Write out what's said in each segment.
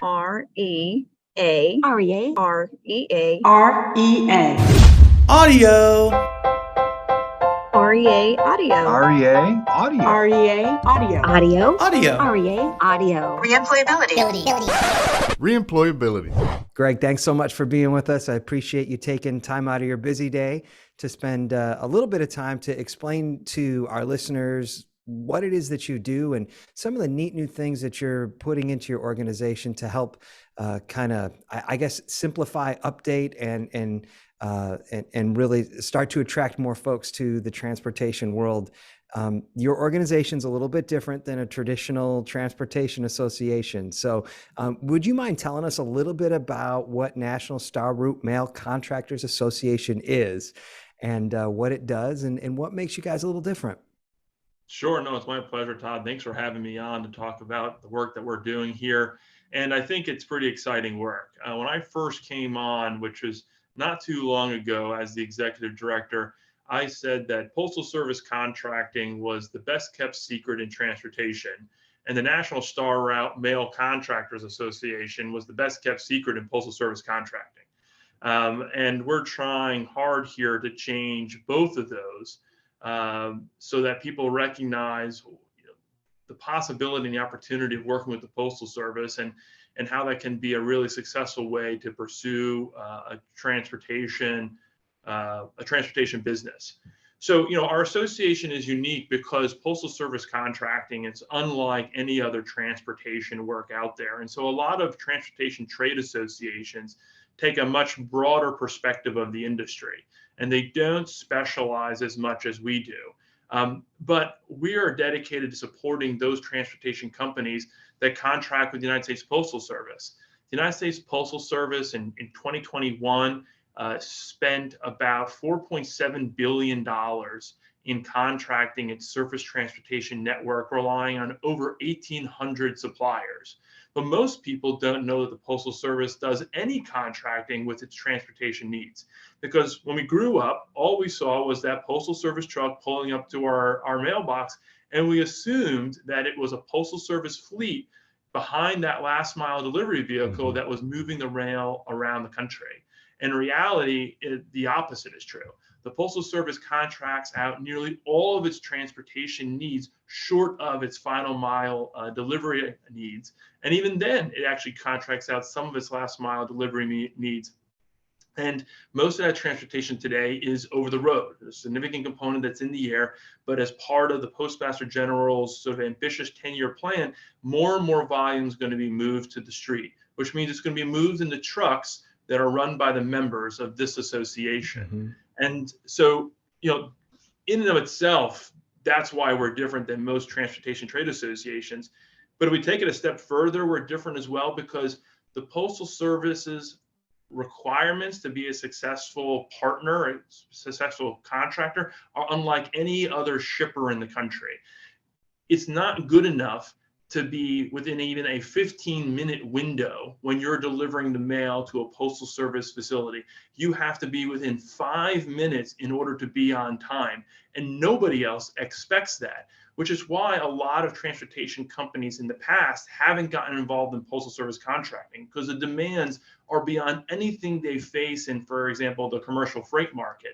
REA. REA. REA. REA. Audio. REA Audio. REA Audio. REA Audio. Audio. Audio. REA Audio. Reemployability. Greg, thanks so much for being with us. I appreciate you taking time out of your busy day to spend a little bit of time to explain to our listeners what it is that you do and some of the neat new things that you're putting into your organization to help kind of, I guess, simplify, update, and really start to attract more folks to the transportation world. Your organization's a little bit different than a traditional transportation association. So would you mind telling us a little bit about what National Star Route Mail Contractors Association is and what it does and what makes you guys a little different? Sure. No, it's my pleasure, Todd. Thanks for having me on to talk about the work that we're doing here. And I think it's pretty exciting work. When I first came on, which was not too long ago as the executive director, I said that Postal Service contracting was the best kept secret in transportation. And the National Star Route Mail Contractors Association was the best kept secret in Postal Service contracting. And we're trying hard here to change both of those so that people recognize the possibility and the opportunity of working with the Postal Service and how that can be a really successful way to pursue a transportation business. So, our association is unique because Postal Service contracting is unlike any other transportation work out there. And so a lot of transportation trade associations take a much broader perspective of the industry, and they don't specialize as much as we do. But we are dedicated to supporting those transportation companies that contract with the United States Postal Service. The United States Postal Service in 2021 spent about $4.7 billion in contracting its surface transportation network, relying on over 1,800 suppliers. But most people don't know that the Postal Service does any contracting with its transportation needs. Because when we grew up, all we saw was that Postal Service truck pulling up to our mailbox, and we assumed that it was a Postal Service fleet behind that last mile delivery vehicle that was moving the rail around the country. In reality, the opposite is true. The Postal Service contracts out nearly all of its transportation needs short of its final mile delivery needs. And even then, it actually contracts out some of its last mile delivery needs. And most of that transportation today is over the road. There's a significant component that's in the air, but as part of the Postmaster General's sort of ambitious 10-year plan, more and more volume is going to be moved to the street, which means it's going to be moved into trucks that are run by the members of this association. And so, in and of itself, that's why we're different than most transportation trade associations. But if we take it a step further, we're different as well because the Postal Service's requirements to be a successful partner, a successful contractor, are unlike any other shipper in the country. It's not good enough to be within even a 15-minute window when you're delivering the mail to a Postal Service facility. You have to be within 5 minutes in order to be on time, and nobody else expects that, which is why a lot of transportation companies in the past haven't gotten involved in Postal Service contracting, because the demands are beyond anything they face in, for example, the commercial freight market.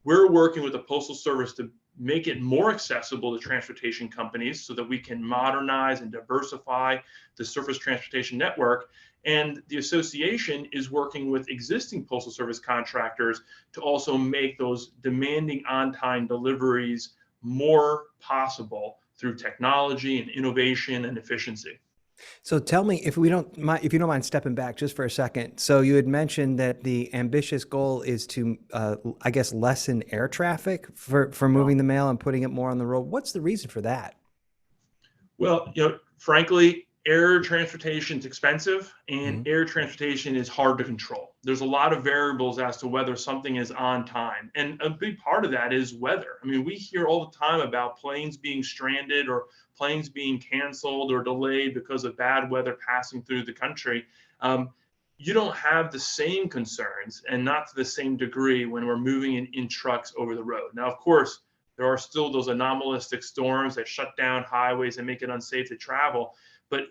We're working with the Postal Service to make it more accessible to transportation companies so that we can modernize and diversify the surface transportation network. And the association is working with existing Postal Service contractors to also make those demanding on-time deliveries more possible through technology and innovation and efficiency. So tell me, if you don't mind stepping back just for a second. So you had mentioned that the ambitious goal is to, I guess, lessen air traffic for moving the mail and putting it more on the road. What's the reason for that? Well, frankly, air transportation is expensive and air transportation is hard to control. There's a lot of variables as to whether something is on time. And a big part of that is weather. I mean, we hear all the time about planes being stranded or planes being canceled or delayed because of bad weather passing through the country. You don't have the same concerns, and not to the same degree, when we're moving in trucks over the road. Now, of course, there are still those anomalistic storms that shut down highways and make it unsafe to travel. But,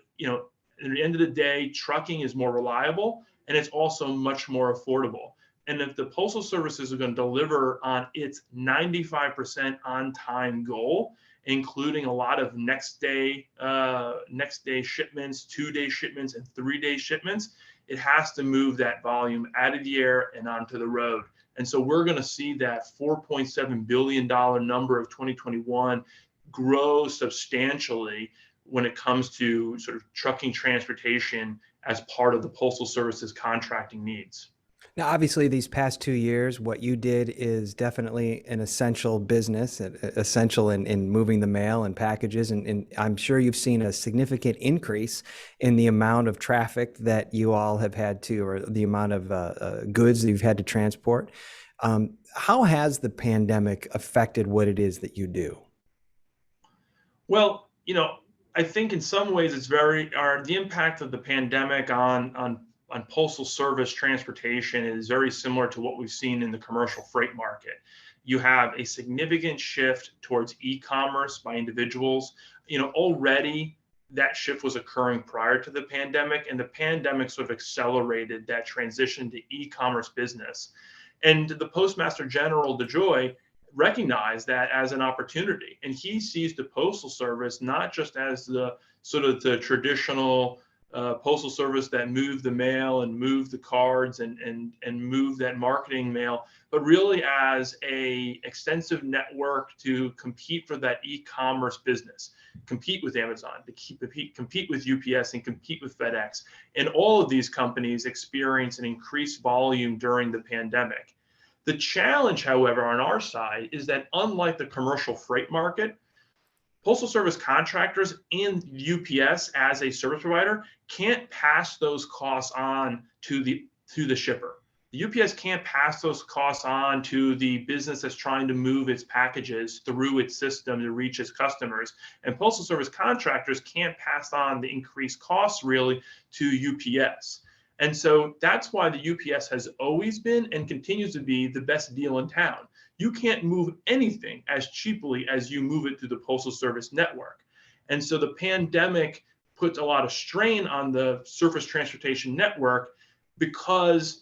At the end of the day, trucking is more reliable and it's also much more affordable. And if the Postal Service is going to deliver on its 95% on time goal, including a lot of next day shipments, 2-day shipments, and 3-day shipments, it has to move that volume out of the air and onto the road. And so we're going to see that $4.7 billion number of 2021 grow substantially when it comes to sort of trucking transportation as part of the Postal Service's contracting needs. Now, obviously, these past 2 years, what you did is definitely an essential business, essential in moving the mail and packages. And I'm sure you've seen a significant increase in the amount of traffic that you all have had to, or the amount of goods that you've had to transport. How has the pandemic affected what it is that you do? Well, I think in some ways it's the impact of the pandemic on Postal Service transportation is very similar to what we've seen in the commercial freight market. You have a significant shift towards e-commerce by individuals. Already that shift was occurring prior to the pandemic, and the pandemic sort of accelerated that transition to e-commerce business. And the Postmaster General DeJoy recognized that as an opportunity, and he sees the Postal Service not just as the sort of the traditional Postal Service that moved the mail and moved the cards and moved that marketing mail, but really as a extensive network to compete for that e-commerce business, compete with Amazon, to compete with UPS and compete with FedEx. And all of these companies experience an increased volume during the pandemic. The challenge, however, on our side is that unlike the commercial freight market, Postal Service contractors and UPS as a service provider can't pass those costs on to the shipper. The UPS can't pass those costs on to the business that's trying to move its packages through its system to reach its customers. And Postal Service contractors can't pass on the increased costs really to UPS. And so that's why the UPS has always been and continues to be the best deal in town. You can't move anything as cheaply as you move it through the Postal Service network. And so the pandemic puts a lot of strain on the surface transportation network because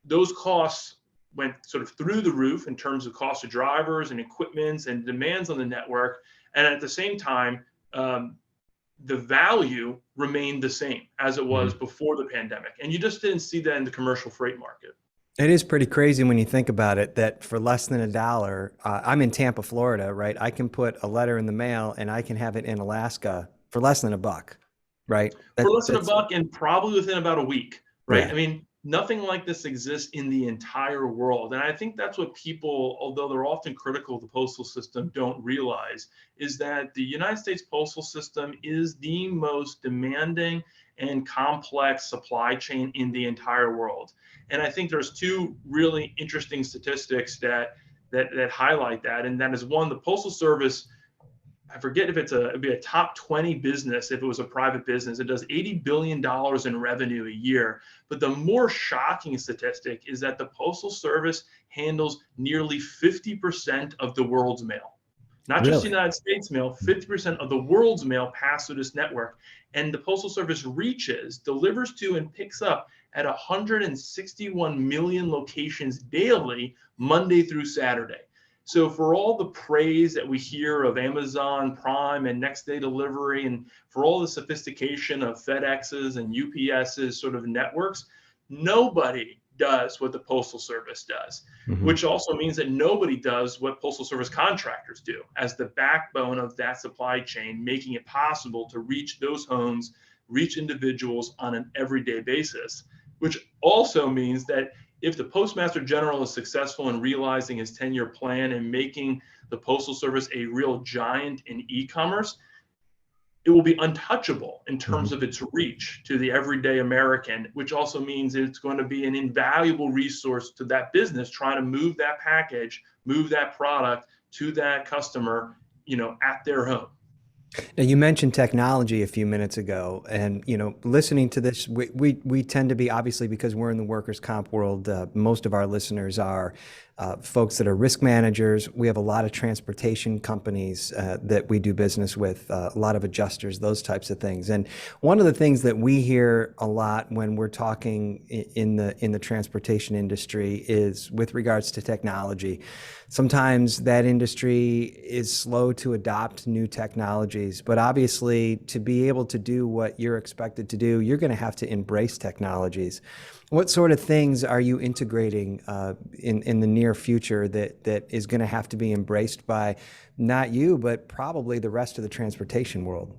those costs went sort of through the roof in terms of cost of drivers and equipment and demands on the network. And at the same time, the value remained the same as it was before the pandemic. And you just didn't see that in the commercial freight market. It is pretty crazy when you think about it, that for less than $1, I'm in Tampa, Florida, right? I can put a letter in the mail and I can have it in Alaska for less than $1, right? For less than $1 and probably within about a week, right? Yeah. I mean, nothing like this exists in the entire world. And I think that's what people, although they're often critical of the postal system, don't realize is that the United States postal system is the most demanding and complex supply chain in the entire world. And I think there's two really interesting statistics that highlight that. And that is one, the Postal Service, I forget if it'd be a top 20 business if it was a private business. It does $80 billion in revenue a year. But the more shocking statistic is that the Postal Service handles nearly 50% of the world's mail. Not just the United States mail, 50% of the world's mail pass through this network. And the Postal Service delivers to, and picks up at 161 million locations daily, Monday through Saturday. So for all the praise that we hear of Amazon Prime and next day delivery, and for all the sophistication of FedEx's and UPS's sort of networks, nobody does what the Postal Service does, which also means that nobody does what Postal Service contractors do as the backbone of that supply chain, making it possible to reach those homes, reach individuals on an everyday basis, which also means that if the Postmaster General is successful in realizing his 10-year plan and making the Postal Service a real giant in e-commerce, it will be untouchable in terms of its reach to the everyday American, which also means it's going to be an invaluable resource to that business trying to move that package, move that product to that customer, at their home. Now, you mentioned technology a few minutes ago, and listening to this, we tend to be, obviously because we're in the workers' comp world, most of our listeners are folks that are risk managers. We have a lot of transportation companies that we do business with, a lot of adjusters, those types of things. And one of the things that we hear a lot when we're talking in the transportation industry is with regards to technology. Sometimes that industry is slow to adopt new technologies, but obviously to be able to do what you're expected to do, you're going to have to embrace technologies. What sort of things are you integrating in the near future that is going to have to be embraced by not you, but probably the rest of the transportation world?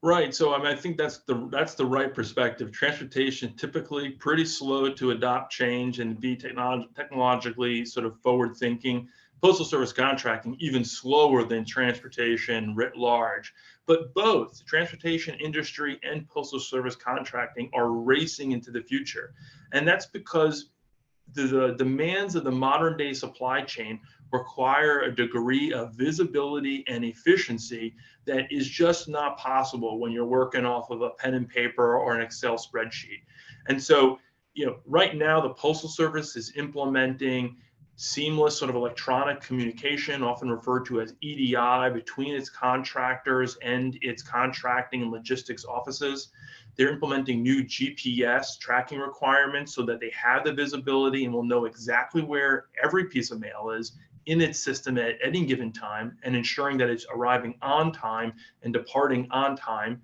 Right. So I think that's the right perspective. Transportation typically pretty slow to adopt change and be technologically sort of forward thinking. Postal Service contracting even slower than transportation writ large. But both the transportation industry and Postal Service contracting are racing into the future. And that's because the demands of the modern day supply chain require a degree of visibility and efficiency that is just not possible when you're working off of a pen and paper or an Excel spreadsheet. And so, right now the Postal Service is implementing seamless sort of electronic communication, often referred to as EDI, between its contractors and its contracting and logistics offices. They're implementing new GPS tracking requirements so that they have the visibility and will know exactly where every piece of mail is in its system at any given time, and ensuring that it's arriving on time and departing on time.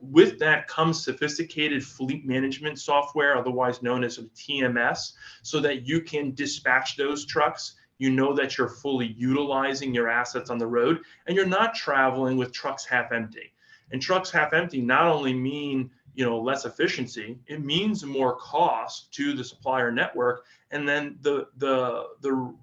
With that comes sophisticated fleet management software, otherwise known as TMS, so that you can dispatch those trucks. You know that you're fully utilizing your assets on the road, and you're not traveling with trucks half empty. And trucks half empty not only mean less efficiency, it means more cost to the supplier network. And then the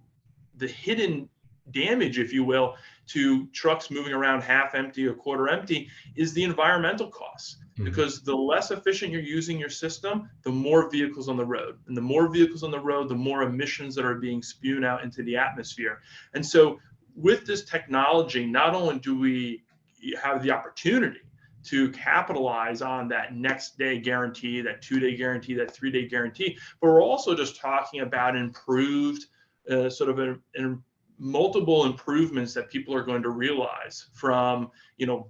hidden damage, if you will, to trucks moving around half empty or quarter empty is the environmental costs. Because the less efficient you're using your system, the more vehicles on the road. And the more vehicles on the road, the more emissions that are being spewed out into the atmosphere. And so with this technology, not only do we have the opportunity to capitalize on that next day guarantee, that 2-day guarantee, that 3-day guarantee, but we're also just talking about improved multiple improvements that people are going to realize, from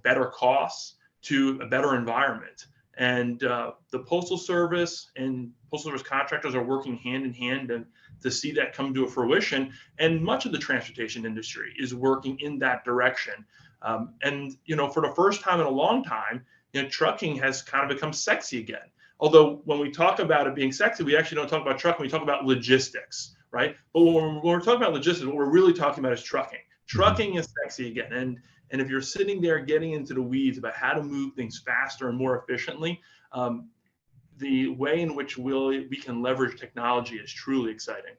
better costs to a better environment. And the Postal Service and Postal Service contractors are working hand in hand to see that come to a fruition. And much of the transportation industry is working in that direction. And for the first time in a long time, trucking has kind of become sexy again. Although when we talk about it being sexy, we actually don't talk about trucking, we talk about logistics, right? But when we're talking about logistics, what we're really talking about is trucking. Trucking is sexy again. And if you're sitting there getting into the weeds about how to move things faster and more efficiently, the way in which we can leverage technology is truly exciting.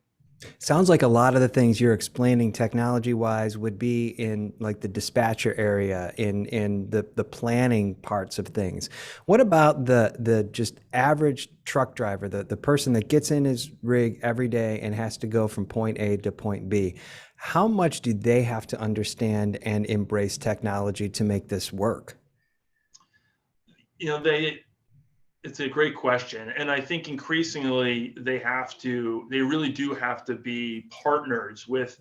Sounds like a lot of the things you're explaining technology-wise would be in like the dispatcher area, in the planning parts of things. What about the just average truck driver, the person that gets in his rig every day and has to go from point A to point B? How much do they have to understand and embrace technology to make this work? It's a great question. And I think increasingly they really do have to be partners with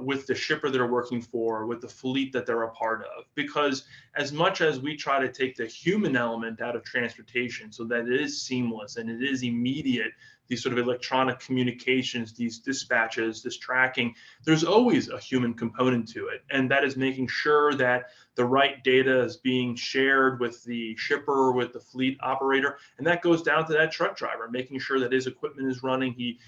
with the shipper they're working for, with the fleet that they're a part of. Because as much as we try to take the human element out of transportation so that it is seamless and it is immediate, these sort of electronic communications, these dispatches, this tracking, there's always a human component to it. And that is making sure that the right data is being shared with the shipper, with the fleet operator. And that goes down to that truck driver, making sure that his equipment is running. He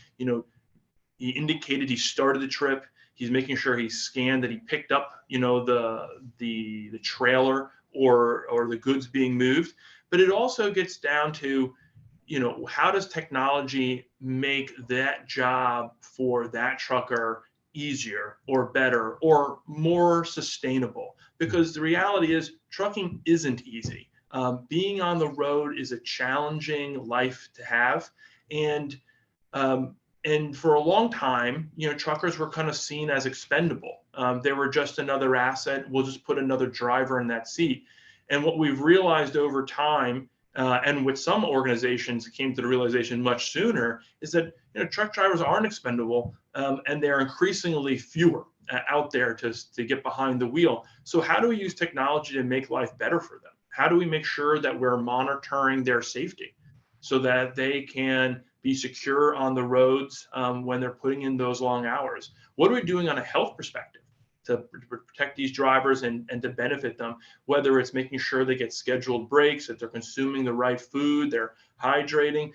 indicated he started the trip. He's making sure he scanned that he picked up, the trailer or the goods being moved. But it also gets down to, how does technology make that job for that trucker easier or better or more sustainable? Because the reality is trucking isn't easy. Being on the road is a challenging life to have. And for a long time, truckers were kind of seen as expendable. They were just another asset. We'll just put another driver in that seat. And what we've realized over time And with some organizations came to the realization much sooner is that truck drivers aren't expendable, and they're increasingly fewer out there to get behind the wheel. So how do we use technology to make life better for them? How do we make sure that we're monitoring their safety so that they can be secure on the roads when they're putting in those long hours? What are we doing on a health perspective to protect these drivers and to benefit them, whether it's making sure they get scheduled breaks, that they're consuming the right food, they're hydrating,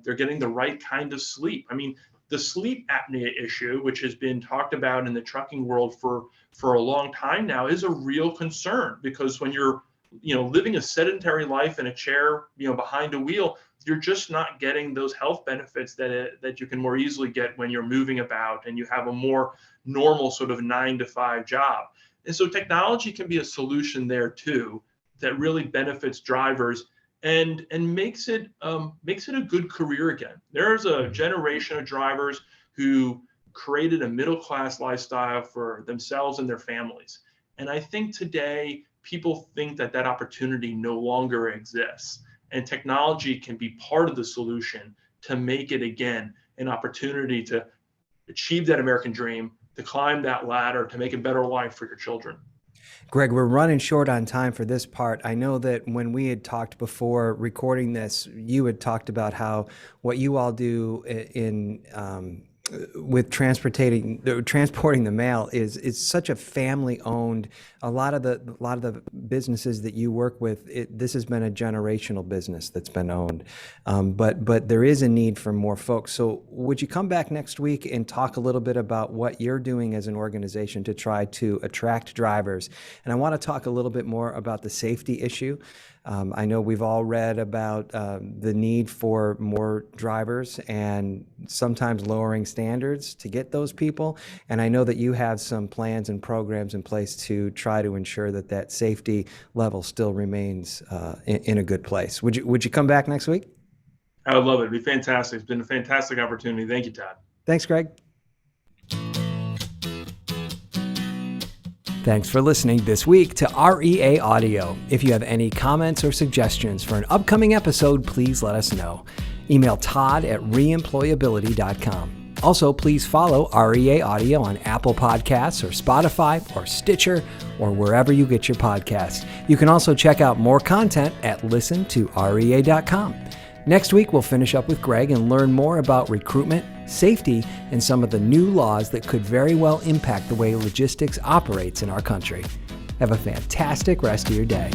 they're getting the right kind of sleep. I mean, the sleep apnea issue, which has been talked about in the trucking world for a long time now, is a real concern, because when you're living a sedentary life in a chair, behind a wheel, you're just not getting those health benefits that you can more easily get when you're moving about and you have a more normal sort of 9-to-5 job. And so technology can be a solution there too, that really benefits drivers and makes it a good career again. There's a generation of drivers who created a middle-class lifestyle for themselves and their families. And I think today people think that opportunity no longer exists. And technology can be part of the solution to make it again an opportunity to achieve that American dream, to climb that ladder, to make a better life for your children. Greg, we're running short on time for this part. I know that when we had talked before recording this, you had talked about how what you all do with transporting the mail is such a family-owned. A lot of the businesses that you work with, this has been a generational business that's been owned, but there is a need for more folks. So would you come back next week and talk a little bit about what you're doing as an organization to try to attract drivers? And I want to talk a little bit more about the safety issue. I know we've all read about the need for more drivers and sometimes lowering standards to get those people. And I know that you have some plans and programs in place to try to ensure that safety level still remains in a good place. Would you come back next week? I would love it. It'd be fantastic. It's been a fantastic opportunity. Thank you, Todd. Thanks, Greg. Thanks for listening this week to ReAudio. If you have any comments or suggestions for an upcoming episode, please let us know. Email todd@reemployability.com. Also, please follow ReAudio on Apple Podcasts or Spotify or Stitcher or wherever you get your podcasts. You can also check out more content at listentorea.com. Next week, we'll finish up with Greg and learn more about recruitment, safety, and some of the new laws that could very well impact the way logistics operates in our country. Have a fantastic rest of your day.